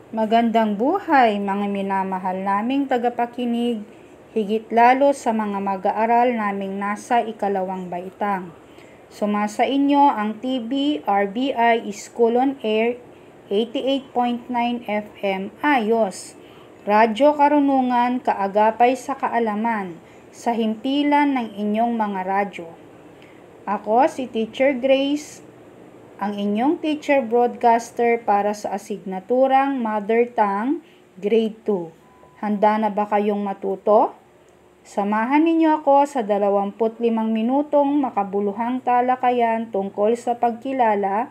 Magandang buhay mga minamahal naming tagapakinig, higit lalo sa mga mag-aaral naming nasa ikalawang baitang. Sumasa inyo ang TV RBI School on Air 88.9 FM Ayos. Radyo Karunungan kaagapay sa kaalaman sa himpilan ng inyong mga radyo. Ako si Teacher Grace, ang inyong teacher broadcaster para sa asignaturang Mother Tongue, Grade 2. Handa na ba kayong matuto? Samahan ninyo ako sa 25 minutong makabuluhang talakayan tungkol sa pagkilala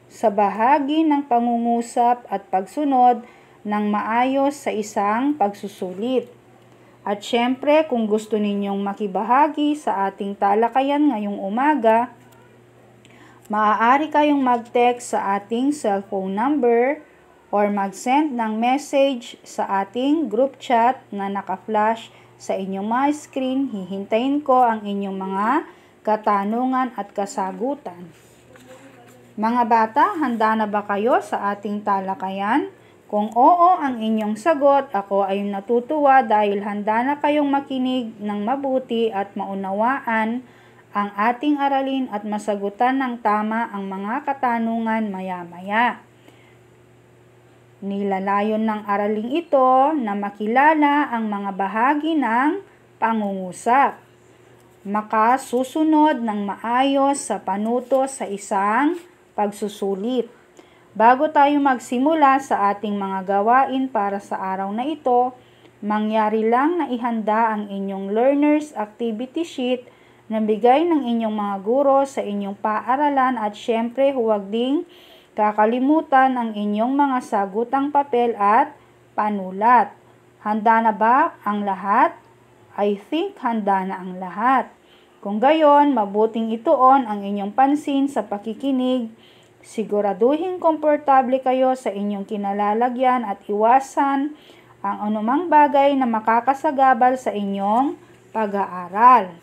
sa bahagi ng pangungusap at pagsunod ng maayos sa isang pagsusulit. At syempre, kung gusto ninyong makibahagi sa ating talakayan ngayong umaga, maaari kayong mag-text sa ating cellphone number or mag-send ng message sa ating group chat na naka-flash sa inyong mga screen. Hihintayin ko ang inyong mga katanungan at kasagutan. Mga bata, handa na ba kayo sa ating talakayan? Kung oo ang inyong sagot, ako ay natutuwa dahil handa na kayong makinig ng mabuti at maunawaan ang ating aralin at masagutan ng tama ang mga katanungan maya-maya. Nilalayon ng araling ito na makilala ang mga bahagi ng pangungusap, makasusunod ng maayos sa panuto sa isang pagsusulit. Bago tayo magsimula sa ating mga gawain para sa araw na ito, mangyari lang na ihanda ang inyong learner's activity sheet na bigay ng inyong mga guro sa inyong paaralan at syempre huwag ding kakalimutan ang inyong mga sagutang papel at panulat. Handa na ba ang lahat? I think handa na ang lahat. Kung gayon, mabuting ituon ang inyong pansin sa pakikinig. Siguraduhin komportable kayo sa inyong kinalalagyan at iwasan ang anumang bagay na makakasagabal sa inyong pag-aaral.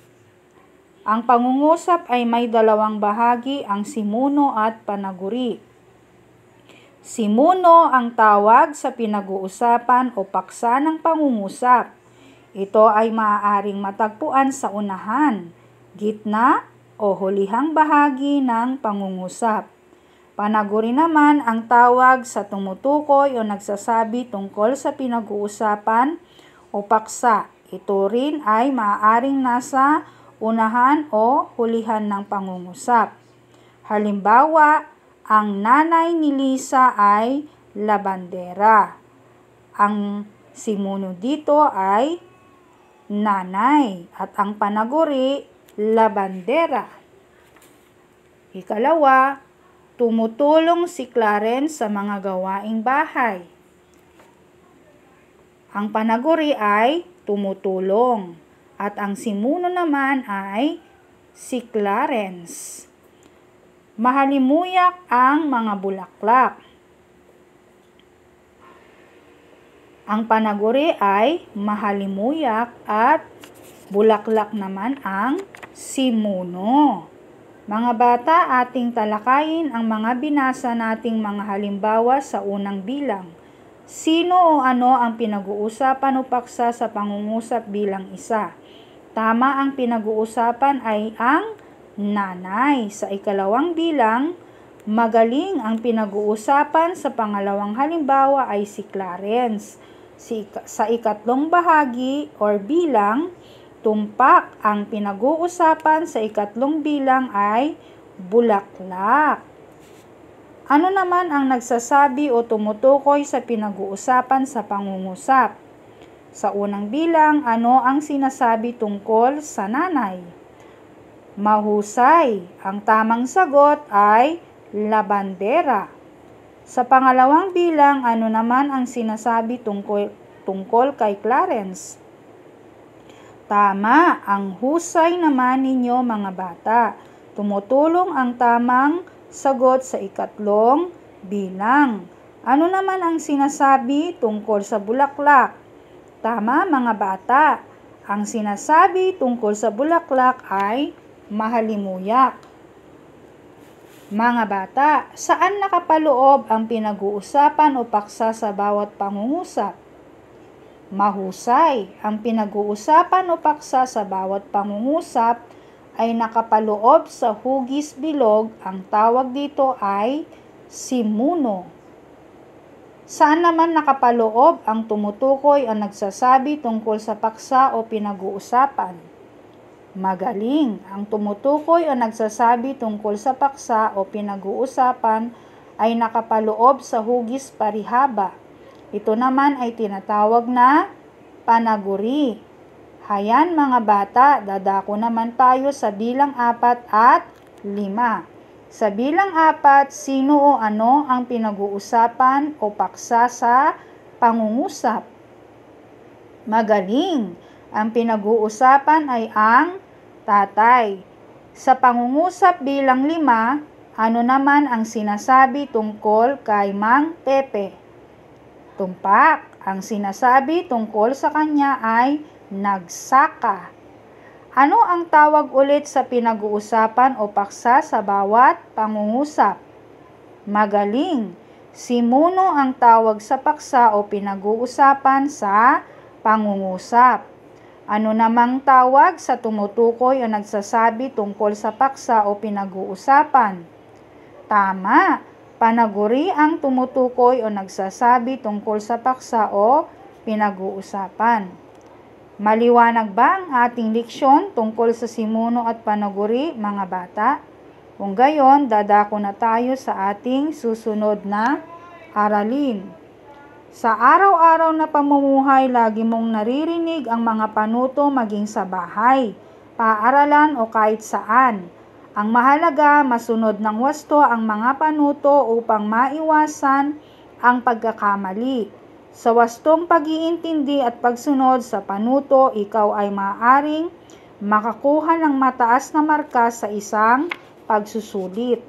Ang pangungusap ay may dalawang bahagi, ang simuno at panaguri. Simuno ang tawag sa pinag-uusapan o paksa ng pangungusap. Ito ay maaaring matagpuan sa unahan, gitna o hulihang bahagi ng pangungusap. Panaguri naman ang tawag sa tumutukoy o nagsasabi tungkol sa pinag-uusapan o paksa. Ito rin ay maaaring nasa unahan o hulihan ng pangungusap. Halimbawa, ang nanay ni Lisa ay labandera. Ang simuno dito ay nanay at ang panaguri, labandera. Ikalawa, tumutulong si Clarence sa mga gawaing bahay. Ang panaguri ay tumutulong. At ang simuno naman ay si Clarence. Mahalimuyak ang mga bulaklak. Ang panaguri ay mahalimuyak at bulaklak naman ang simuno. Mga bata, ating talakayin ang mga binasa nating mga halimbawa sa unang bilang. Sino o ano ang pinag-uusapan o paksa sa pangungusap bilang isa? Tama, ang pinag-uusapan ay ang nanay. Sa ikalawang bilang, magaling ang pinag-uusapan sa pangalawang halimbawa ay si Clarence. Sa ikatlong bahagi or bilang, tumpak ang pinag-uusapan sa ikatlong bilang ay bulaklak. Ano naman ang nagsasabi o tumutukoy sa pinag-uusapan sa pangungusap? Sa unang bilang, ano ang sinasabi tungkol sa nanay? Mahusay. Ang tamang sagot ay labandera. Sa pangalawang bilang, ano naman ang sinasabi tungkol kay Clarence? Tama. Ang husay naman ninyo mga bata. Tumutulong ang tamang sagot sa ikatlong bilang. Ano naman ang sinasabi tungkol sa bulaklak? Tama mga bata, ang sinasabi tungkol sa bulaklak ay mahalimuyak. Mga bata, saan nakapaloob ang pinag-uusapan o paksa sa bawat pangungusap? Mahusay, ang pinag-uusapan o paksa sa bawat pangungusap ay nakapaloob sa hugis bilog. Ang tawag dito ay simuno. Saan naman nakapaloob ang tumutukoy o nagsasabi tungkol sa paksa o pinag-uusapan? Magaling, ang tumutukoy o nagsasabi tungkol sa paksa o pinag-uusapan ay nakapaloob sa hugis parihaba. Ito naman ay tinatawag na panaguri. Hayan mga bata, dadako naman tayo sa bilang 4 at 5. Sa bilang 4, sino o ano ang pinag-uusapan o paksa sa pangungusap? Magaling, ang pinag-uusapan ay ang tatay. Sa pangungusap bilang 5, ano naman ang sinasabi tungkol kay Mang Pepe? Tumpak, ang sinasabi tungkol sa kanya ay nagsaka. Ano ang tawag ulit sa pinag-uusapan o paksa sa bawat pangungusap? Magaling, simuno ang tawag sa paksa o pinag-uusapan sa pangungusap. Ano namang tawag sa tumutukoy o nagsasabi tungkol sa paksa o pinag-uusapan? Tama, panaguri ang tumutukoy o nagsasabi tungkol sa paksa o pinag-uusapan. Maliwanag ba ang ating leksyon tungkol sa simuno at panaguri, mga bata? Kung gayon, dadako na tayo sa ating susunod na aralin. Sa araw-araw na pamumuhay, lagi mong naririnig ang mga panuto maging sa bahay, paaralan o kahit saan. Ang mahalaga, masunod ng wasto ang mga panuto upang maiwasan ang pagkakamali. Sa wastong pag-iintindi at pagsunod sa panuto, ikaw ay maaaring makakuha ng mataas na marka sa isang pagsusulit.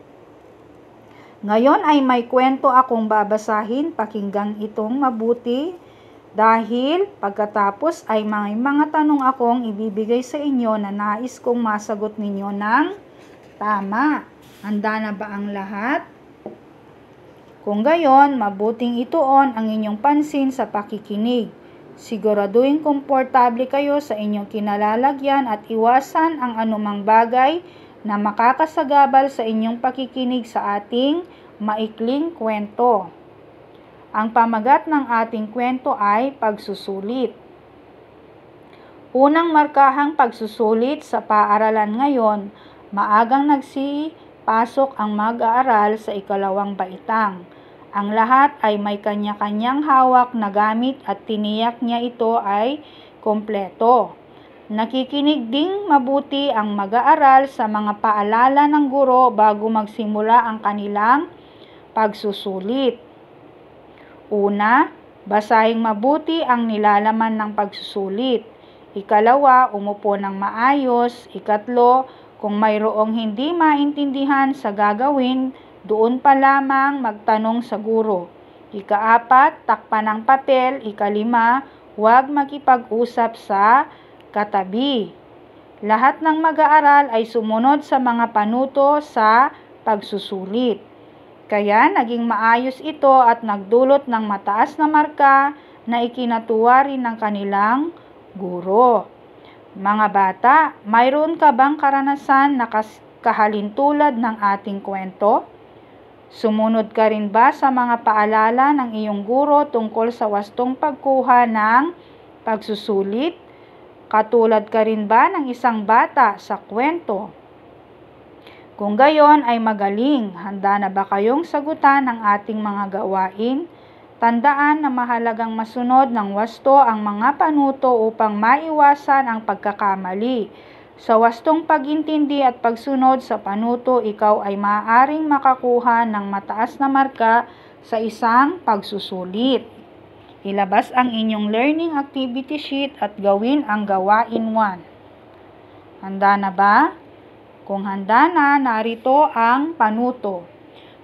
Ngayon ay may kwento akong babasahin, pakinggan itong mabuti dahil pagkatapos ay may mga tanong akong ibibigay sa inyo na nais kong masagot ninyo ng tama. Handa na ba ang lahat? Kung gayon, mabuting ituon ang inyong pansin sa pakikinig. Siguraduhin komportable kayo sa inyong kinalalagyan at iwasan ang anumang bagay na makakasagabal sa inyong pakikinig sa ating maikling kwento. Ang pamagat ng ating kwento ay pagsusulit. Unang markahang pagsusulit sa paaralan ngayon, maagang nagsipasok ang mag-aaral sa ikalawang baitang. Ang lahat ay may kanya-kanyang hawak na gamit at tiniyak niya ito ay kompleto. Nakikinig ding mabuti ang mag-aaral sa mga paalala ng guro bago magsimula ang kanilang pagsusulit. Una, basahing mabuti ang nilalaman ng pagsusulit. Ikalawa, umupo ng maayos. Ikatlo, kung mayroong hindi maintindihan sa gagawin, doon pa lamang magtanong sa guro. Ikaapat, takpan ng papel. Ikalima, huwag makipag-usap sa katabi. Lahat ng mag-aaral ay sumunod sa mga panuto sa pagsusulit. Kaya naging maayos ito at nagdulot ng mataas na marka na ikinatuwa rin ng kanilang guro. Mga bata, mayroon ka bang karanasan na kahalintulad ng ating kwento? Sumunod ka rin ba sa mga paalala ng iyong guro tungkol sa wastong pagkuha ng pagsusulit? Katulad ka rin ba ng isang bata sa kwento? Kung gayon ay magaling, handa na ba kayong sagutan ang ating mga gawain? Tandaan na mahalagang masunod ng wasto ang mga panuto upang maiwasan ang pagkakamali. Sa wastong pag-intindi at pagsunod sa panuto, ikaw ay maaaring makakuha ng mataas na marka sa isang pagsusulit. Ilabas ang inyong learning activity sheet at gawin ang gawain 1. Handa na ba? Kung handa na, narito ang panuto.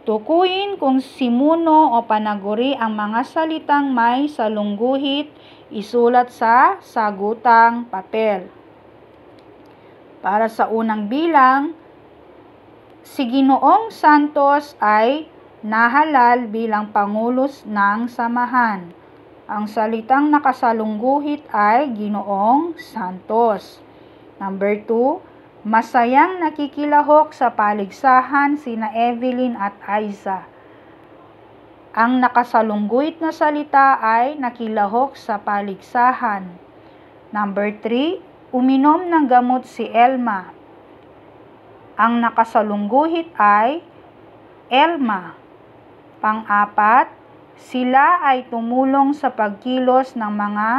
Tukuyin kung simuno o panaguri ang mga salitang may salungguhit, isulat sa sagutang papel. Para sa unang bilang, si Ginoong Santos ay nahalal bilang Pangulo ng Samahan. Ang salitang nakasalungguhit ay Ginoong Santos. Number 2, masayang nakikilahok sa paligsahan sina Evelyn at Aiza. Ang nakasalungguhit na salita ay nakilahok sa paligsahan. Number 3, uminom ng gamot si Elma. Ang nakasalungguhit ay Elma. Pang-apat, sila ay tumulong sa pagkilos ng mga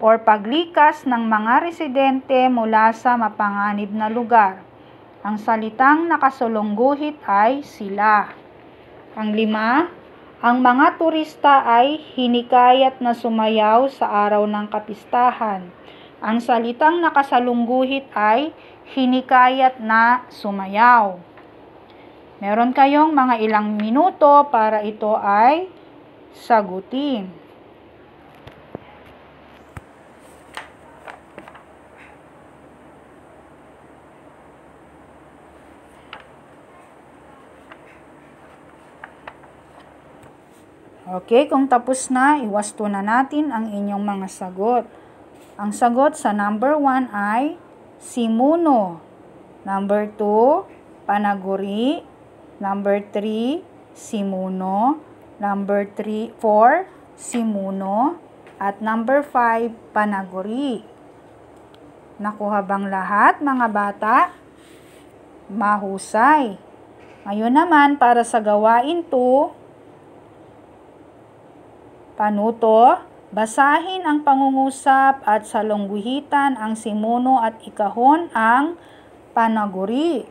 paglikas ng mga residente mula sa mapanganib na lugar. Ang salitang nakasalungguhit ay sila. Pang-5, ang mga turista ay hinikayat na sumayaw sa araw ng kapistahan. Ang salitang nakasalungguhit ay hinikayat na sumayaw. Meron kayong mga ilang minuto para ito ay sagutin. Okay, kung tapos na, iwasto na natin ang inyong mga sagot. Ang sagot sa number 1 ay Simuno. Number 2, Panaguri. Number 3, Simuno. Number 4, Simuno. At number 5, Panaguri. Nakuha bang lahat, mga bata? Mahusay. Ngayon naman, para sa gawain 2, panuto, basahin ang pangungusap at salungguhitan ang simuno at ikahon ang panaguri.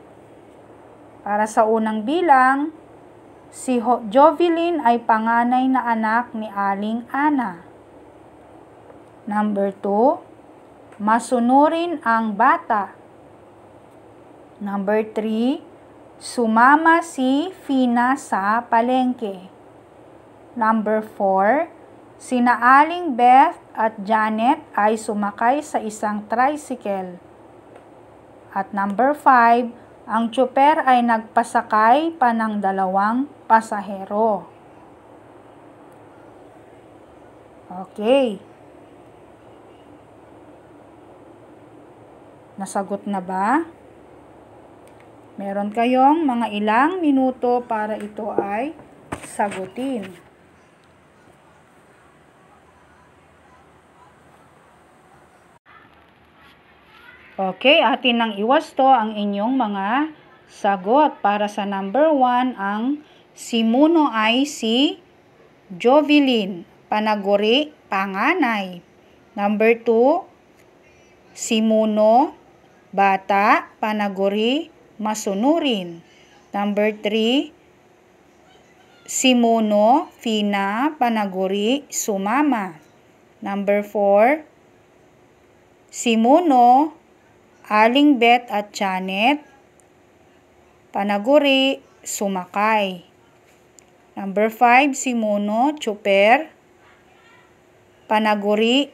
Para sa unang bilang, si Jovelyn ay panganay na anak ni Aling Ana. Number 2, masunurin ang bata. Number 3, sumama si Fina sa palengke. Number 4, sina Aling Beth at Janet ay sumakay sa isang tricycle. At number 5, ang tsuper ay nagpasakay pa ng 2 pasahero. Okay. Nasagot na ba? Meron kayong mga ilang minuto para ito ay sagutin. Okay, atin nang iwasto ang inyong mga sagot. Para sa number 1, ang simuno ay si Jovelyn. Panaguri, panganay. Number 2, simuno, bata. Panaguri, masunurin. Number 3, simuno, Fina. Panaguri, sumama. Number 4, simuno, Aling Beth at Janet. Panaguri, sumakay. Number 5, simuno, tsuper. Panaguri,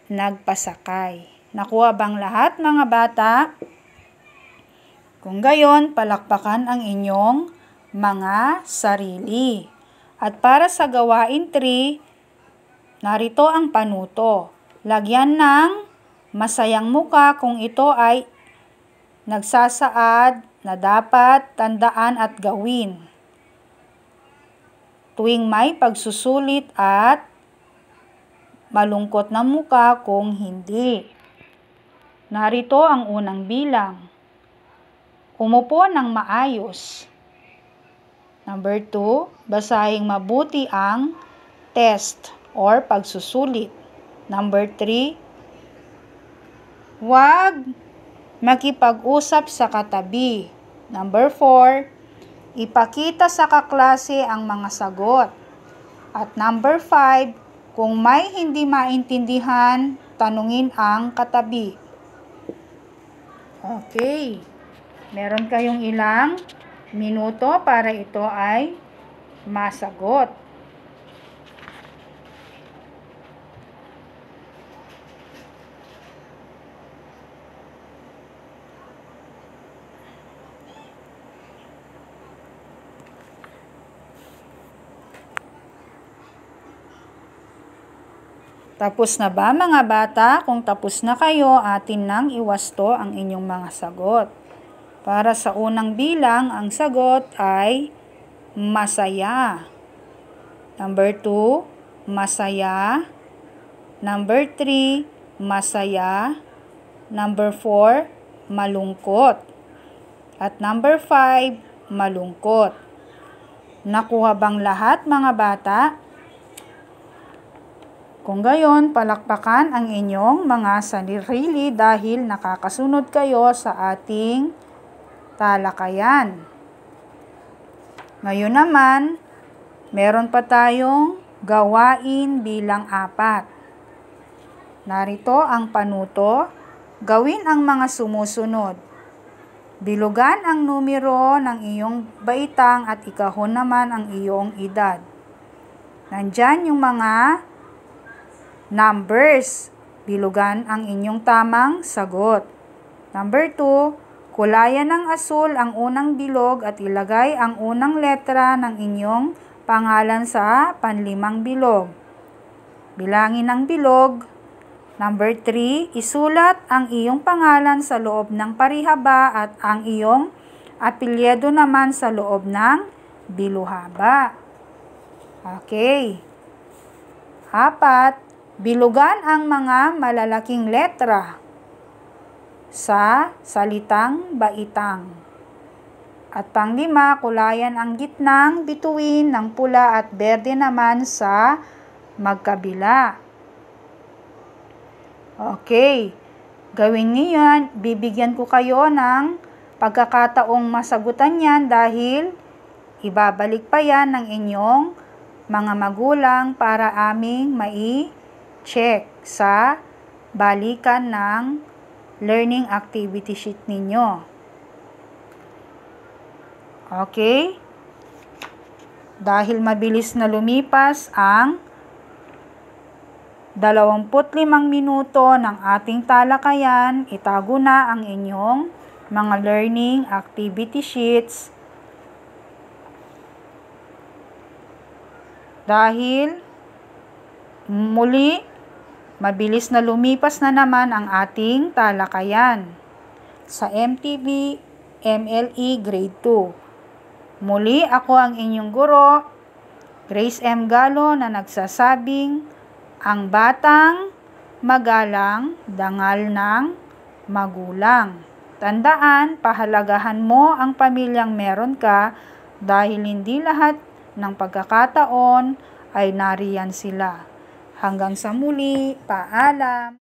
nagpasakay. Nakuha bang lahat, mga bata? Kung gayon, palakpakan ang inyong mga sarili. At para sa gawain 3, narito ang panuto. Lagyan ng masayang muka kung ito ay nagsasaad na dapat tandaan at gawin tuwing may pagsusulit at malungkot na muka kung hindi. Narito ang unang bilang. Umupo ng maayos. Number 2, basahing mabuti ang test or pagsusulit. Number 3, huwag makipag-usap sa katabi. Number 4, ipakita sa kaklase ang mga sagot. At number 5, kung may hindi maintindihan, tanungin ang katabi. Okay. Meron kayong ilang minuto para ito ay masagot. Tapos na ba mga bata? Kung tapos na kayo, atin nang iwasto ang inyong mga sagot. Para sa unang bilang, ang sagot ay masaya. Number 2, masaya. Number 3, masaya. Number 4, malungkot. At number 5, malungkot. Nakuha bang lahat mga bata? Kung gayon, palakpakan ang inyong mga sarili dahil nakakasunod kayo sa ating talakayan. Ngayon naman, meron pa tayong gawain bilang 4. Narito ang panuto. Gawin ang mga sumusunod. Bilugan ang numero ng iyong baitang at ikahon naman ang iyong edad. Nandyan yung mga numbers. Bilugan ang inyong tamang sagot. Number 2, kulayan ng asul ang unang bilog at ilagay ang unang letra ng inyong pangalan sa panlimang bilog. Bilangin ang bilog. Number 3, isulat ang iyong pangalan sa loob ng parihaba at ang iyong apelyido naman sa loob ng biluhaba. Okay. 4, bilugan ang mga malalaking letra sa salitang baitang. At pang-5, kulayan ang gitnang bituin ng pula at berde naman sa magkabila. Okay, gawin niyo yan. Bibigyan ko kayo ng pagkakataong masagutan yan dahil ibabalik pa yan ng inyong mga magulang para aming check sa balikan ng learning activity sheet ninyo. Okay? Dahil mabilis na lumipas ang 25 minuto ng ating talakayan, itago na ang inyong mga learning activity sheets dahil muli mabilis na lumipas na naman ang ating talakayan sa MTV MLE Grade 2. Muli ako ang inyong guro, Grace M. Galo, na nagsasabing ang batang magalang, dangal ng magulang. Tandaan, pahalagahan mo ang pamilyang meron ka dahil hindi lahat ng pagkakataon ay nariyan sila. Hanggang sa muli, paalam!